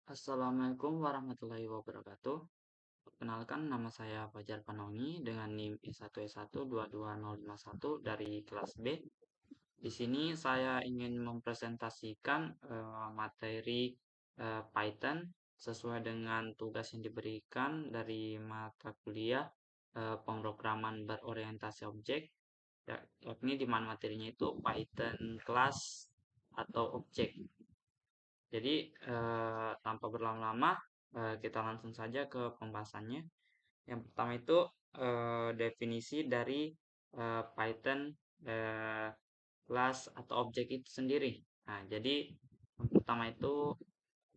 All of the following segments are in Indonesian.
Assalamualaikum warahmatullahi wabarakatuh. Perkenalkan, nama saya Fajar Panongi dengan NIM I1E1222051 dari kelas B. Di sini saya ingin mempresentasikan materi Python sesuai dengan tugas yang diberikan dari mata kuliah pemrograman berorientasi objek, yakni di mana materinya itu Python class atau objek. Jadi tanpa berlama-lama kita langsung saja ke pembahasannya. Yang pertama itu definisi dari Python class atau objek itu sendiri. Nah, jadi yang pertama itu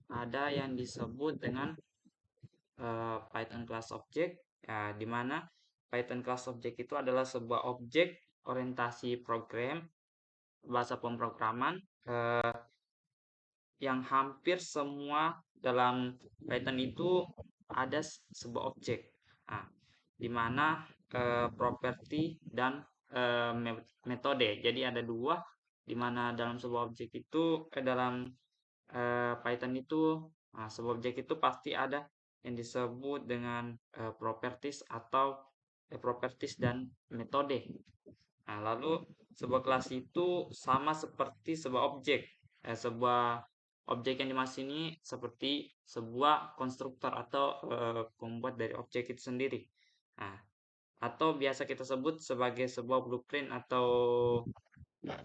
ada yang disebut dengan Python class object, ya, di mana Python class object itu adalah sebuah objek orientasi program bahasa pemrograman yang hampir semua dalam Python itu ada sebuah objek. Nah, di mana properti dan metode. Jadi ada dua, di mana dalam sebuah objek itu dalam Python itu sebuah objek itu pasti ada yang disebut dengan properties atau properties dan metode. Nah, lalu sebuah kelas itu sama seperti sebuah objek. Sebuah objek yang dimaksud ini seperti sebuah konstruktor atau pembuat dari objek itu sendiri. Nah, atau biasa kita sebut sebagai sebuah blueprint atau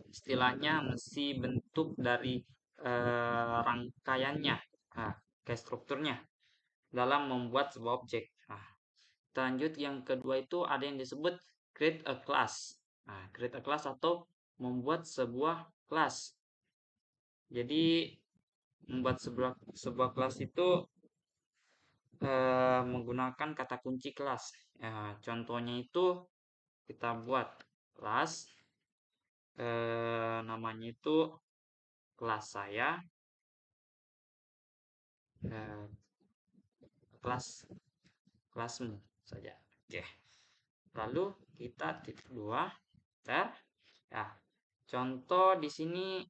istilahnya mesti bentuk dari rangkaiannya, kayak strukturnya dalam membuat sebuah objek. Nah, lanjut yang kedua itu ada yang disebut create a class. Nah, create a class atau membuat sebuah kelas. Jadi membuat sebuah kelas itu menggunakan kata kunci kelas. Contohnya itu kita buat kelas, namanya itu kelas saya, eh, kelasmu saja. Oke. Lalu kita titik dua, ya. Contoh di sini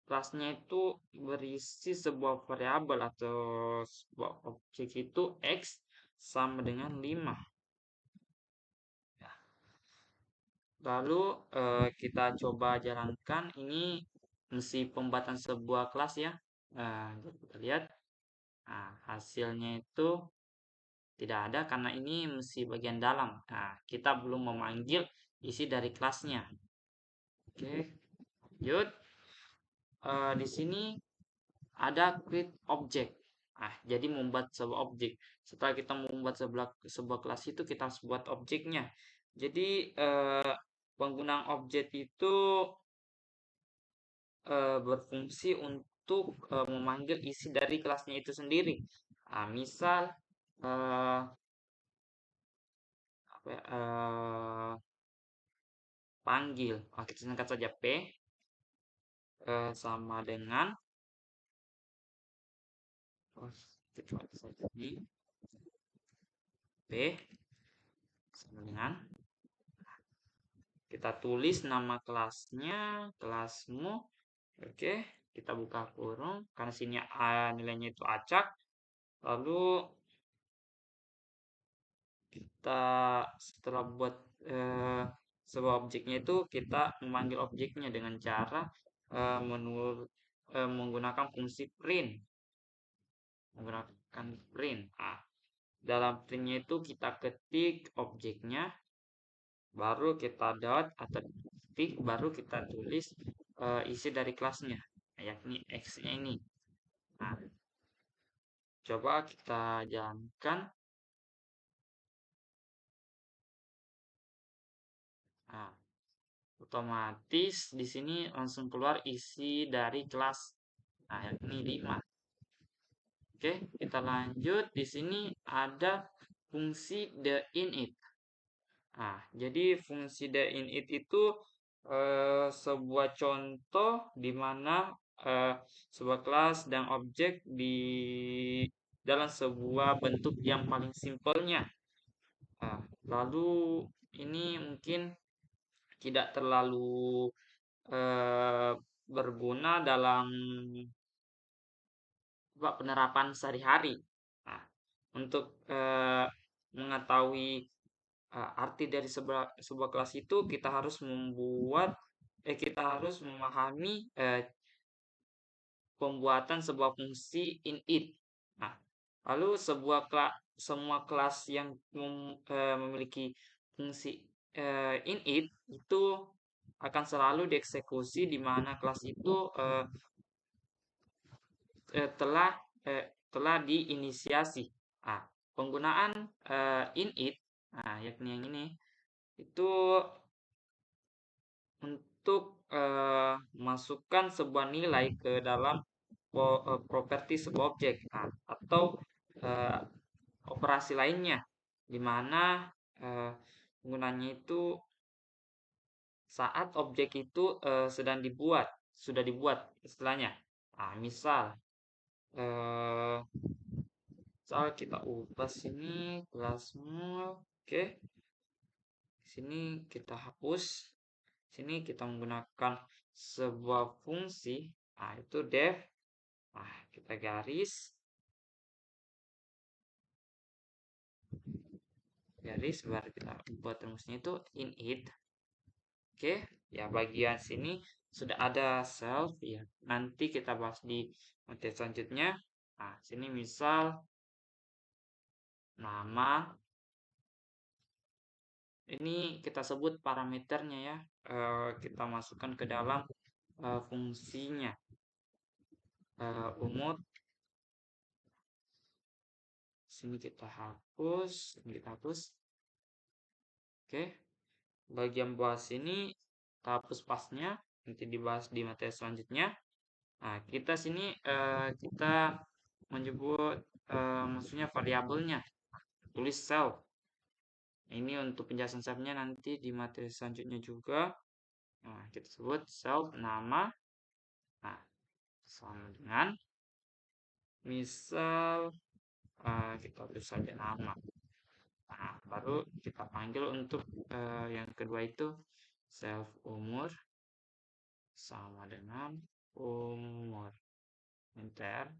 kelasnya itu berisi sebuah variabel atau sebuah objek itu X sama dengan 5. Ya. Lalu kita coba jalankan ini mesti pembuatan sebuah kelas ya. Kita lihat hasilnya itu tidak ada karena ini mesti bagian dalam. Kita belum memanggil isi dari kelasnya. Oke, lanjut. Di sini ada create object. Jadi membuat sebuah objek. Setelah kita membuat sebuah kelas itu kita harus buat objeknya. Jadi penggunaan objek itu berfungsi untuk memanggil isi dari kelasnya itu sendiri. Misal apa ya, panggil. Kita singkat saja P sama dengan kecuali saja ini P sama dengan kita tulis nama kelasnya, kelasmu. Oke, kita buka kurung karena sini nilainya itu acak. Lalu kita setelah buat sebuah objeknya itu kita memanggil objeknya dengan cara menggunakan fungsi print. Menggunakan print. Dalam printnya itu kita ketik objeknya, baru kita dot atau titik, baru kita tulis isi dari kelasnya, yakni X-nya ini. Nah, coba kita jalankan. Nah, otomatis di sini langsung keluar isi dari kelas. Nah, yakni 5. Oke, kita lanjut. Di sini ada fungsi the init. Jadi fungsi the init itu sebuah contoh di mana sebuah kelas dan objek di dalam sebuah bentuk yang paling simpelnya. Lalu ini mungkin tidak terlalu berguna dalam penerapan sehari-hari. Nah, untuk mengetahui arti dari sebuah kelas itu kita harus memahami pembuatan sebuah fungsi init. Nah, lalu semua kelas yang memiliki fungsi init itu akan selalu dieksekusi di mana kelas itu telah diinisiasi. Nah, penggunaan init, nah yakni yang ini itu untuk masukkan sebuah nilai ke dalam properti sebuah objek, nah, atau eh, operasi lainnya, di mana penggunanya itu saat objek itu sudah dibuat istilahnya. Nah, eh, misal kita ubah sini kelasmu, oke. Sini kita hapus. Sini kita menggunakan sebuah fungsi, nah itu def. Nah, kita garis baru kita buat rumusnya itu init. Oke, ya bagian sini sudah ada self ya. Nanti kita bahas di materi selanjutnya. Nah, sini misal nama. Ini kita sebut parameternya ya. Kita masukkan ke dalam fungsinya. Umur. Sini kita hapus. Oke. Bagian bawah sini kita hapus pasnya. Nanti dibahas di materi selanjutnya. Nah, kita sini kita menyebut maksudnya variabelnya. Tulis self. Ini untuk penjelasan selfnya nanti di materi selanjutnya juga. Nah, kita sebut self nama. Nah, sama dengan misal kita tulis saja nama. Nah, baru kita panggil untuk yang kedua itu self umur sama dengan umur. Enter.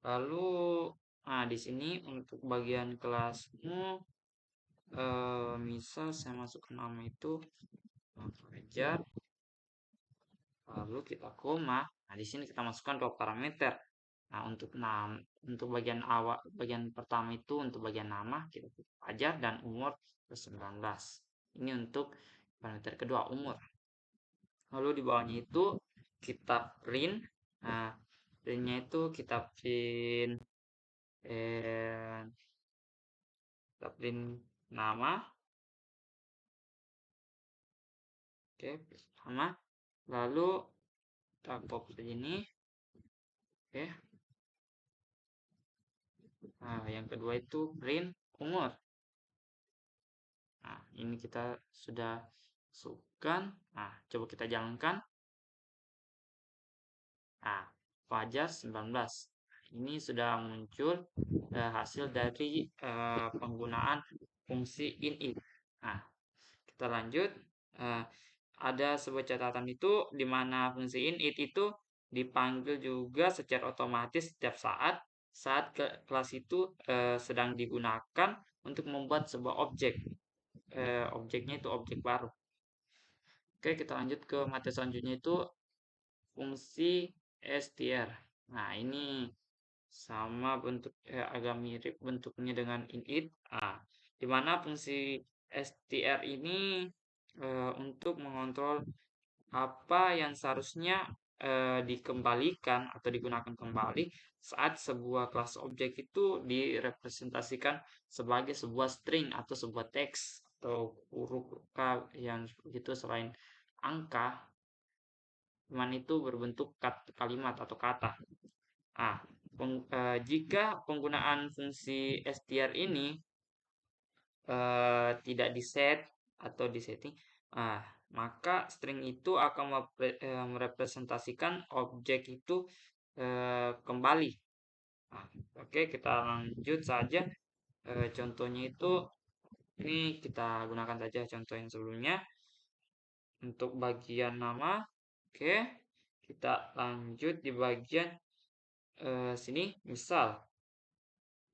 Lalu, nah di sini untuk bagian kelasmu, misal saya masukkan nama itu pelajar, lalu kita koma. Nah di sini kita masukkan dua parameter. Nah untuk bagian pertama itu untuk bagian nama kita pelajar dan umur 19. Ini untuk parameter kedua umur. Lalu di bawahnya itu kita print. Nah printnya itu kita print nama. Oke, nama. Lalu kita copy ini. Oke. Nah, yang kedua itu print umur. Nah, ini kita sudah masukkan. Nah, coba kita jalankan. Nah, Fajar 19. Ini sudah muncul hasil dari penggunaan fungsi init. Nah, kita lanjut. Ada sebuah catatan itu di mana fungsi init itu dipanggil juga secara otomatis setiap saat kelas itu sedang digunakan untuk membuat sebuah objek. Objeknya itu objek baru. Oke, kita lanjut ke materi selanjutnya itu fungsi str. Nah, ini sama agak mirip bentuknya dengan init. Nah, di mana fungsi str ini untuk mengontrol apa yang seharusnya dikembalikan atau digunakan kembali saat sebuah kelas objek itu direpresentasikan sebagai sebuah string atau sebuah teks atau huruf yang begitu selain angka, cuman itu berbentuk kalimat atau kata. Nah, jika penggunaan fungsi str ini tidak diset atau disetting, maka string itu akan merepresentasikan objek itu kembali. Nah, oke, kita lanjut saja. Contohnya itu ini kita gunakan saja contoh yang sebelumnya. Untuk bagian nama, oke, kita lanjut di bagian sini misal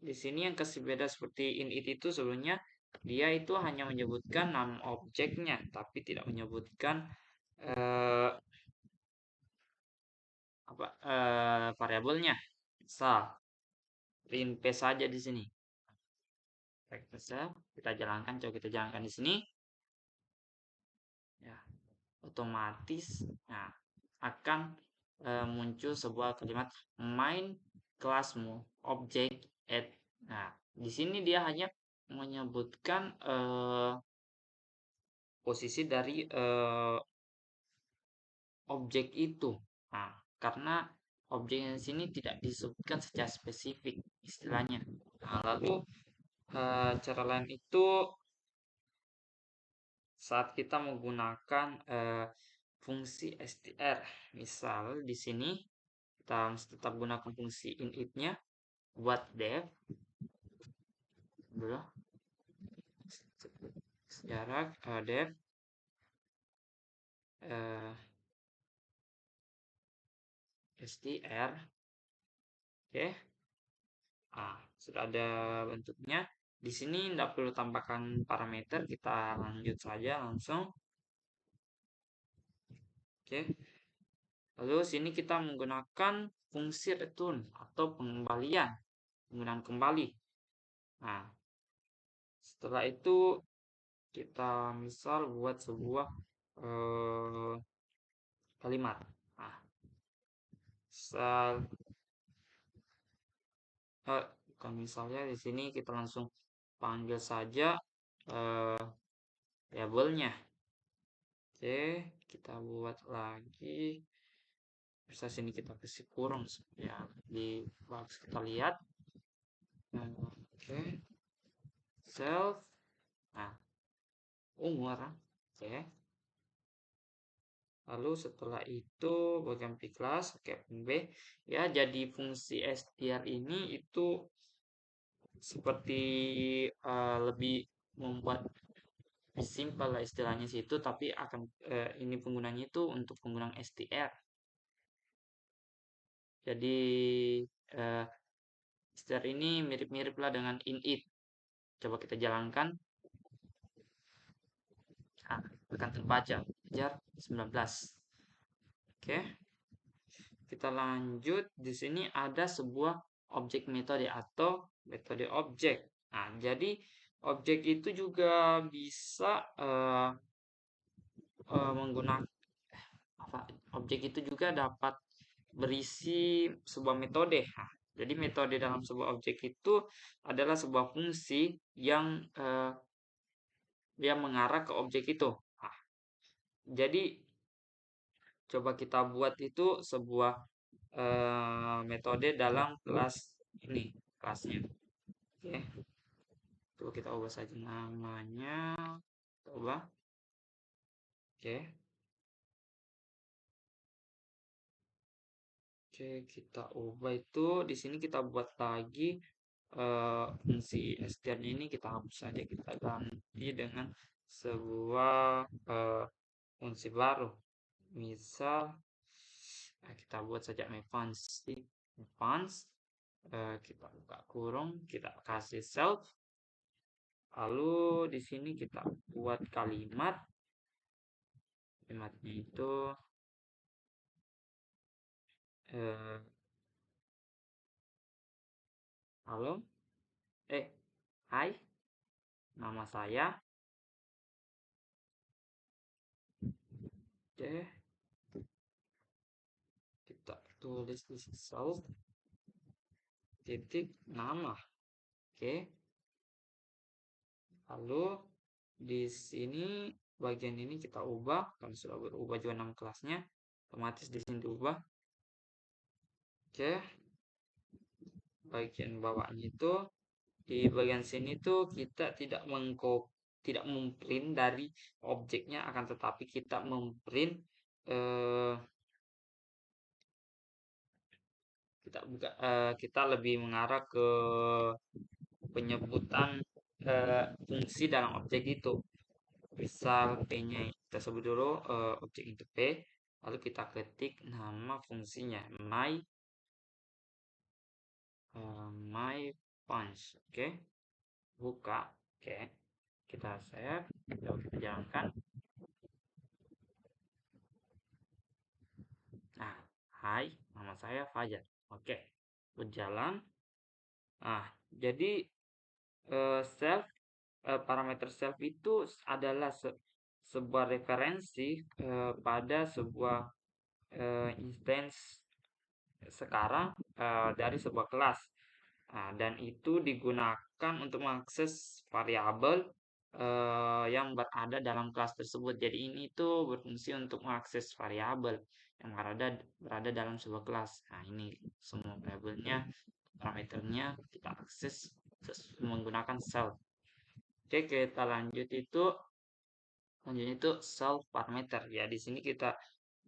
di sini yang kasih beda seperti init itu sebelumnya dia itu hanya menyebutkan nama objeknya tapi tidak menyebutkan eh, variabelnya. Misal print p saja di sini. Kita jalankan, coba kita jalankan di sini. Ya, otomatis nah, akan muncul sebuah kalimat main kelasmu object add. Nah, di sini dia hanya menyebutkan posisi dari objek itu. Nah, karena objek di sini tidak disebutkan secara spesifik istilahnya. Nah, lalu cara lain itu saat kita menggunakan fungsi str. Misal di sini kita harus tetap gunakan fungsi init-nya buat def dulu jarak def str. Oke. Nah, sudah ada bentuknya. Di sini tidak perlu tambahkan parameter, kita lanjut saja langsung. Oke. Lalu sini kita menggunakan fungsi return atau pengembalian, penggunaan kembali. Nah, setelah itu kita misal buat sebuah kalimat. Nah, misal bukan misalnya di sini kita langsung panggil saja labelnya. Oke, kita buat lagi. Bisa sini kita kasih kurung ya di box kita lihat. Oke, self. Nah, umur. Oke. Lalu setelah itu bagian p class oke b ya, jadi fungsi str ini itu seperti lebih membuat simpel lah istilahnya situ, tapi akan ini penggunanya itu untuk penggunaan str. Jadi str ini mirip-mirip lah dengan init. Coba kita jalankan. Nah, akan terbaca jar 19. Oke. Kita lanjut. Di sini ada sebuah objek metode atau metode objek. Nah, jadi objek itu juga bisa menggunakan objek itu juga dapat berisi sebuah metode. Nah, jadi metode dalam sebuah objek itu adalah sebuah fungsi yang dia mengarah ke objek itu. Nah, jadi coba kita buat itu sebuah metode dalam kelas ini, kelasnya. Oke, coba kita ubah saja namanya. Coba. Oke. Oke, kita ubah itu di sini kita buat lagi fungsi str ini kita hapus saja, kita ganti dengan sebuah fungsi baru. Misal kita buat saja advance kita buka kurung, kita kasih self, lalu di sini kita buat kalimatnya itu halo hai, nama saya. Oke, kita tulis di self titik nama. Oke, lalu di sini bagian ini kita ubah, kalau sudah berubah juga nama kelasnya otomatis di sini diubah. Oke, bagian bawahnya itu di bagian sini tuh kita tidak memprint dari objeknya, akan tetapi kita memprint kita lebih mengarah ke penyebutan fungsi dalam objek itu. Misal p-nya kita sebut dulu objek itu p, lalu kita ketik nama fungsinya my my punch. Oke, buka. Oke, kita save, kita jalankan. Nah, hai, nama saya Fajar. Oke, berjalan. Nah, jadi self parameter self itu adalah sebuah referensi pada sebuah instance sekarang dari sebuah kelas. Nah, dan itu digunakan untuk mengakses variabel yang berada dalam kelas tersebut. Jadi ini tuh berfungsi untuk mengakses variabel yang berada dalam sebuah kelas. Nah, ini semua variabelnya, parameternya kita akses menggunakan self. Oke, kita lanjut itu selanjutnya itu self parameter. Ya, di sini kita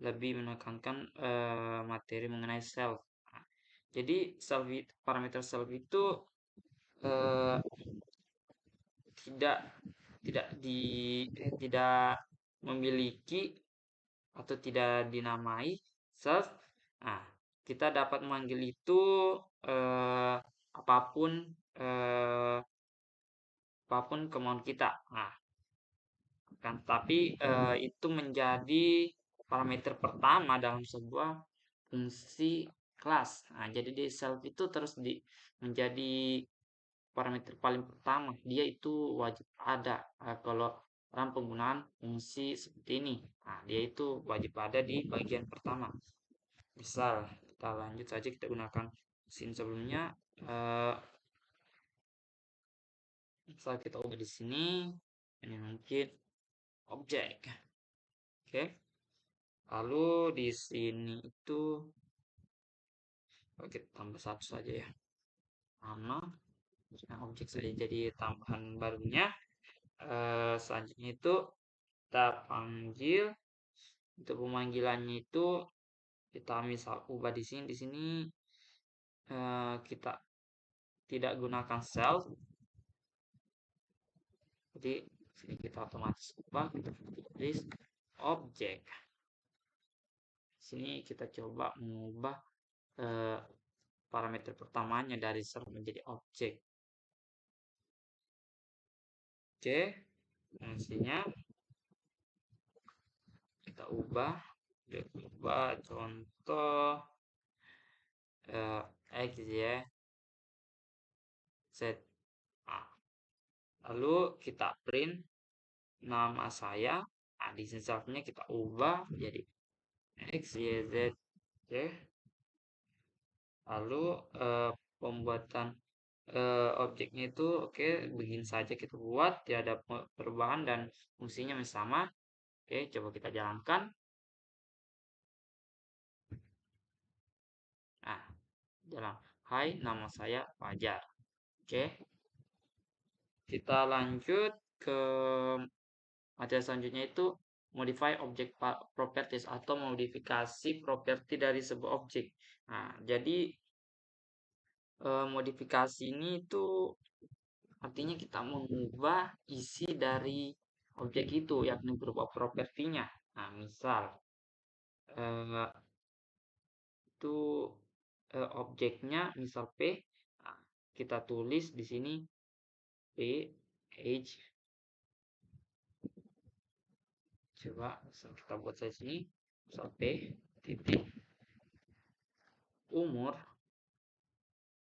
lebih menekankan materi mengenai self. Nah, jadi parameter self itu eh, tidak tidak memiliki atau tidak dinamai self. Nah, kita dapat memanggil itu apapun eh, apapun kemauan kita. Nah, kan tapi itu menjadi parameter pertama dalam sebuah fungsi kelas. Nah, jadi di self itu terus menjadi parameter paling pertama. Dia itu wajib ada kalau dalam penggunaan fungsi seperti ini. Nah, dia itu wajib ada di bagian pertama. Misal kita lanjut saja, kita gunakan scene sebelumnya. Misal kita ubah di sini, ini mungkin objek. Oke. Lalu di sini itu kita tambah satu saja ya. Nama, nah, objek saja jadi tambahan barunya. Selanjutnya itu kita panggil. Untuk pemanggilannya itu kita misal ubah di sini kita tidak gunakan self. Jadi sini kita otomatis ubah, kita tulis objek. Sini kita coba mengubah parameter pertamanya dari self menjadi objek. Oke, fungsinya kita ubah contoh X ya, Z. Nah, lalu kita print nama saya. Nah, di selfnya kita ubah jadi X, Y, Z. Oke. Lalu pembuatan objeknya itu oke, begini saja kita buat, tidak ada perubahan dan fungsinya masih sama. Oke, coba kita jalankan. Nah, jalan. Hai, nama saya Fajar. Oke, kita lanjut ke materi selanjutnya itu modify object properties atau modifikasi properti dari sebuah objek. Nah, jadi modifikasi ini itu artinya kita mengubah isi dari objek itu, yakni berupa propertinya. Nah, misal itu objeknya misal P. Nah, kita tulis di sini P age. Coba kita buat saya sini misal P titik umur.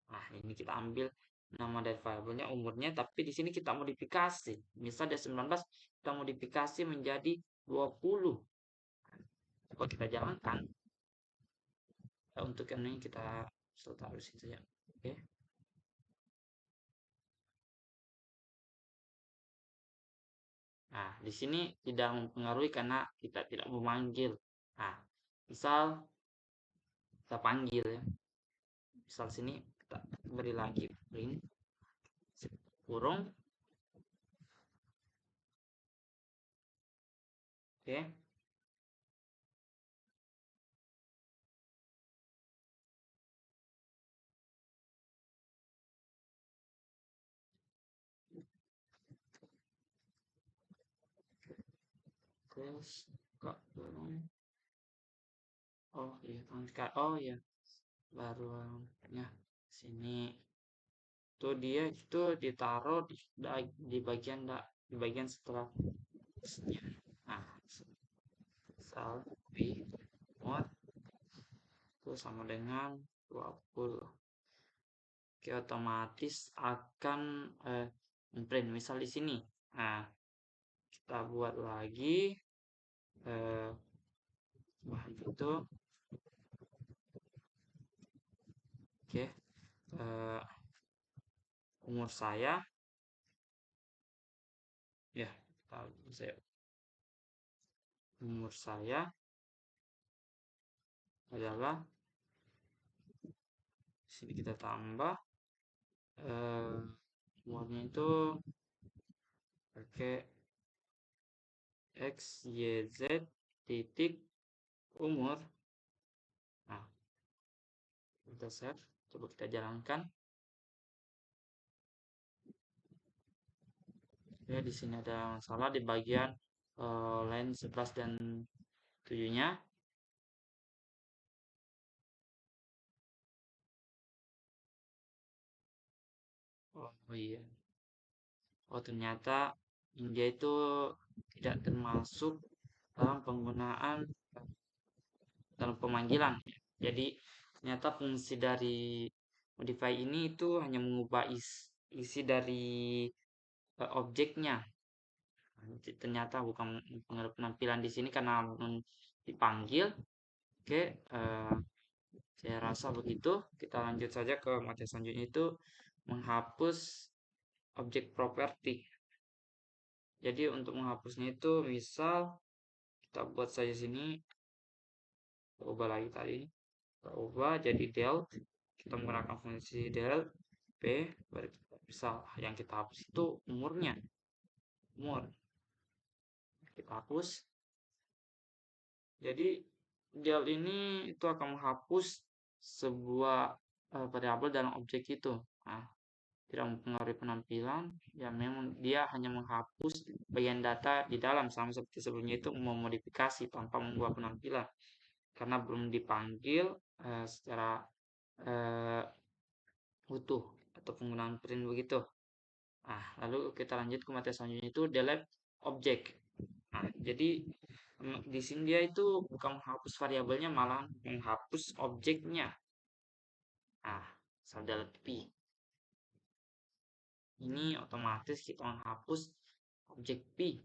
Nah, ini kita ambil nama dari variabelnya umurnya, tapi di sini kita modifikasi. Misal dari 19 kita modifikasi menjadi 20. Coba kita jalankan. Untuk ini kita taruh situ ya. Oke. Nah, di sini tidak mempengaruhi karena kita tidak memanggil. Nah, misal kita panggil ya. Misal sini kita beri lagi print kurung. Oke. Terus kok kurung. Oh iya, angka. Oh iya, baru ya. Sini tuh dia itu ditaruh di bagian setelah nah sal pi mod itu sama dengan 20. Oke, otomatis akan print misal di sini. Nah, kita buat lagi itu. Oke, umur saya ya, umur saya adalah sini kita tambah umurnya itu pakai x y z titik umur. Nah, kita save, coba kita jalankan. Ya, di sini ada masalah di bagian line 11 dan 7-nya. Oh iya. Oh ternyata dia itu tidak termasuk dalam penggunaan dalam pemanggilan. Jadi ternyata fungsi dari modify ini itu hanya mengubah isi dari objeknya. Ternyata bukan pengaruh penampilan di sini karena dipanggil. Oke, saya rasa begitu. Kita lanjut saja ke materi selanjutnya, itu menghapus objek properti. Jadi untuk menghapusnya itu misal kita buat saja sini, kita ubah lagi tadi, kita ubah jadi del, kita menggunakan fungsi del p, misal yang kita hapus itu umurnya, umur kita hapus. Jadi del ini itu akan menghapus sebuah variabel dalam objek itu. Nah, tidak mempengaruhi penampilan, ya memang dia hanya menghapus bagian data di dalam, sama seperti sebelumnya itu memodifikasi tanpa mengubah penampilan karena belum dipanggil secara utuh atau penggunaan print begitu. Nah, lalu kita lanjut ke materi selanjutnya, itu delete object. Nah, jadi di sini dia itu bukan menghapus variabelnya, malah menghapus objeknya. Nah, delete p ini otomatis kita menghapus objek P.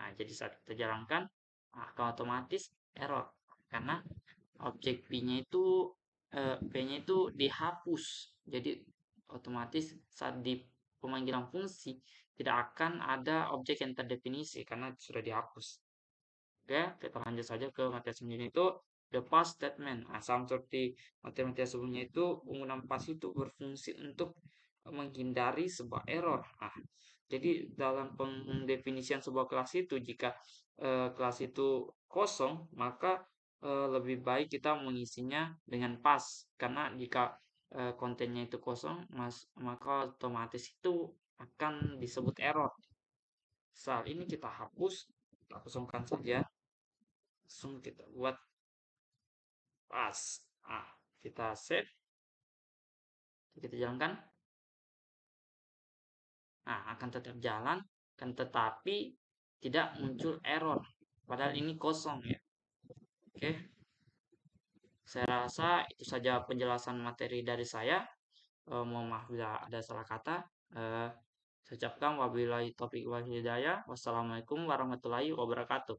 Nah, jadi saat kita jalankan akan otomatis error karena objek P-nya itu P-nya itu dihapus. Jadi otomatis saat di pemanggilan fungsi tidak akan ada objek yang terdefinisi karena sudah dihapus. Oke, kita lanjut saja ke materi selanjutnya, itu the pass statement. Nah, sama seperti materi-materi sebelumnya, itu penggunaan pass itu berfungsi untuk menghindari sebuah error. Nah, jadi dalam pendefinisian sebuah kelas itu, jika kelas itu kosong, maka lebih baik kita mengisinya dengan pass. Karena jika kontennya itu kosong, maka otomatis itu akan disebut error. Saat ini kita hapus, kita kosongkan saja. Langsung kita buat pas. Kita save, kita jalankan. Nah, akan tetap jalan, kan, tetapi tidak muncul error. Padahal ini kosong ya. Oke. Saya rasa itu saja penjelasan materi dari saya. Mohon maaf bila ada salah kata. Saya ucapkan wabillahi taufiq wal hidayah. Wassalamualaikum warahmatullahi wabarakatuh.